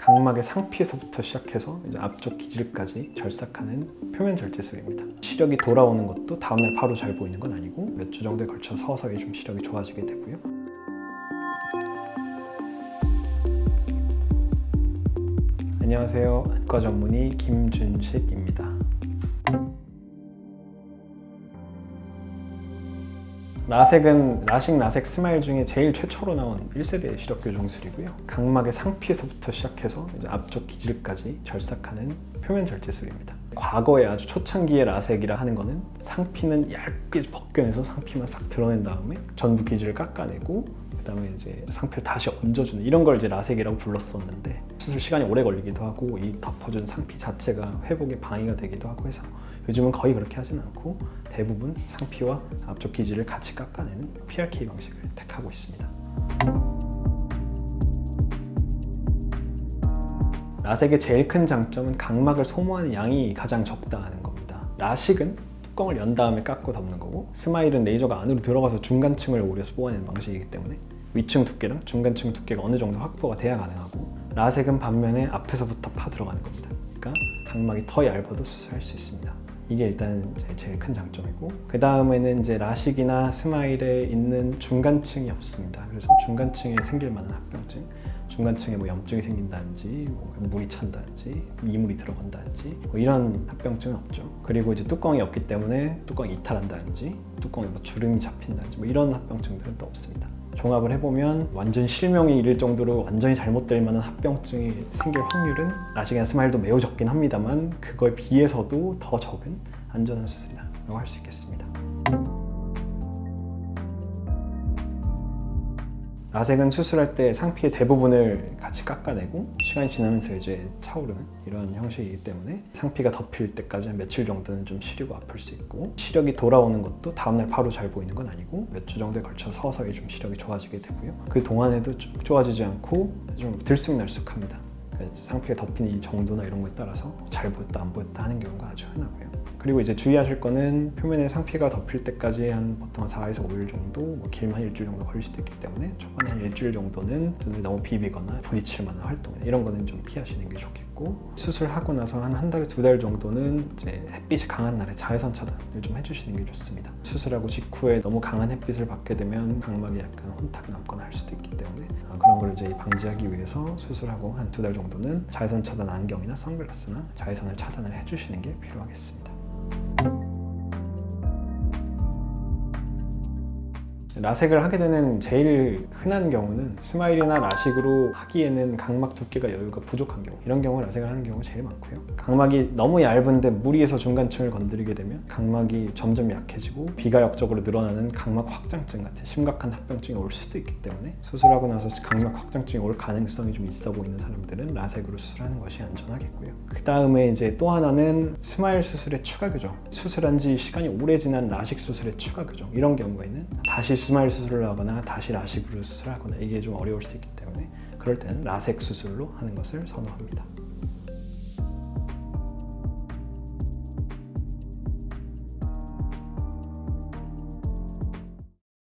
각막의 상피에서부터 시작해서 이제 앞쪽 기질까지 절삭하는 표면 절제술입니다. 시력이 돌아오는 것도 다음날 바로 잘 보이는 건 아니고 몇 주 정도에 걸쳐 서서히 좀 시력이 좋아지게 되고요. 안녕하세요. 안과 전문의 김준식입니다. 라섹은 라식, 라섹, 스마일 중에 제일 최초로 나온 1세대 시력 교정술이고요. 각막의 상피에서부터 시작해서 이제 앞쪽 기질까지 절삭하는 표면 절제술입니다. 과거에 아주 초창기의 라섹이라 하는 거는 상피는 얇게 벗겨내서 상피만 싹 드러낸 다음에 전부 기질을 깎아내고 그다음에 이제 상피를 다시 얹어주는 이런 걸 이제 라섹이라고 불렀었는데 수술 시간이 오래 걸리기도 하고 이 덮어준 상피 자체가 회복에 방해가 되기도 하고 해서 요즘은 거의 그렇게 하진 않고 대부분 상피와 앞쪽 기질을 같이 깎아내는 PRK 방식을 택하고 있습니다. 라섹의 제일 큰 장점은 각막을 소모하는 양이 가장 적다는 겁니다. 라식은 뚜껑을 연 다음에 깎고 덮는 거고 스마일은 레이저가 안으로 들어가서 중간층을 오려서 뽑아내는 방식이기 때문에 위층 두께랑 중간층 두께가 어느 정도 확보가 돼야 가능하고 라섹은 반면에 앞에서부터 파 들어가는 겁니다. 그러니까 각막이 더 얇아도 수술할 수 있습니다. 이게 일단 제일 큰 장점이고 그 다음에는 이제 라식이나 스마일에 있는 중간층이 없습니다. 그래서 중간층에 생길 만한 합병증, 중간층에 뭐 염증이 생긴다든지 뭐 물이 찬다든지 이물이 들어간다든지 뭐 이런 합병증은 없죠. 그리고 이제 뚜껑이 없기 때문에 뚜껑이 이탈한다든지 뚜껑에 뭐 주름이 잡힌다든지 뭐 이런 합병증들은 또 없습니다. 종합을 해보면 완전 실명이 이를 정도로 완전히 잘못될 만한 합병증이 생길 확률은 라식이나 스마일도 매우 적긴 합니다만 그거에 비해서도 더 적은 안전한 수술이라고 할 수 있겠습니다. 라섹은 수술할 때 상피의 대부분을 같이 깎아내고 시간이 지나면서 이제 차오르는 이런 형식이기 때문에 상피가 덮일 때까지 한 며칠 정도는 좀 시리고 아플 수 있고 시력이 돌아오는 것도 다음날 바로 잘 보이는 건 아니고 몇 주 정도에 걸쳐 서서히 좀 시력이 좋아지게 되고요. 그 동안에도 쭉 좋아지지 않고 좀 들쑥날쑥합니다. 그러니까 상피가 덮인 이 정도나 이런 거에 따라서 잘 보였다 안 보였다 하는 경우가 아주 흔하고요. 그리고 이제 주의하실 거는 표면에 상피가 덮일 때까지 한 보통 4에서 5일 정도, 뭐 길면 한 일주일 정도 걸릴 수도 있기 때문에 초반에 한 일주일 정도는 눈을 너무 비비거나 부딪힐 만한 활동 이런 거는 좀 피하시는 게 좋겠고 수술하고 나서 한 달, 2달 정도는 이제 햇빛이 강한 날에 자외선 차단을 좀 해주시는 게 좋습니다. 수술하고 직후에 너무 강한 햇빛을 받게 되면 각막에 약간 혼탁이 남거나 할 수도 있기 때문에 그런 걸 이제 방지하기 위해서 수술하고 한 2달 정도는 자외선 차단 안경이나 선글라스나 자외선을 차단을 해주시는 게 필요하겠습니다. 라섹을 하게 되는 제일 흔한 경우는 스마일이나 라식으로 하기에는 각막 두께가 여유가 부족한 경우 이런 경우 라섹을 하는 경우가 제일 많고요. 각막이 너무 얇은데 무리해서 중간층을 건드리게 되면 각막이 점점 약해지고 비가역적으로 늘어나는 각막 확장증 같은 심각한 합병증이 올 수도 있기 때문에 수술하고 나서 각막 확장증이 올 가능성이 좀 있어 보이는 사람들은 라섹으로 수술하는 것이 안전하겠고요. 그 다음에 이제 또 하나는 스마일 수술의 추가 교정, 수술한 지 시간이 오래 지난 라식 수술의 추가 교정 이런 경우에는 다시 스마일 수술을 하거나 다시 라식으로 수술하거나 이게 좀 어려울 수 있기 때문에 그럴 때는 라섹 수술로 하는 것을 선호합니다.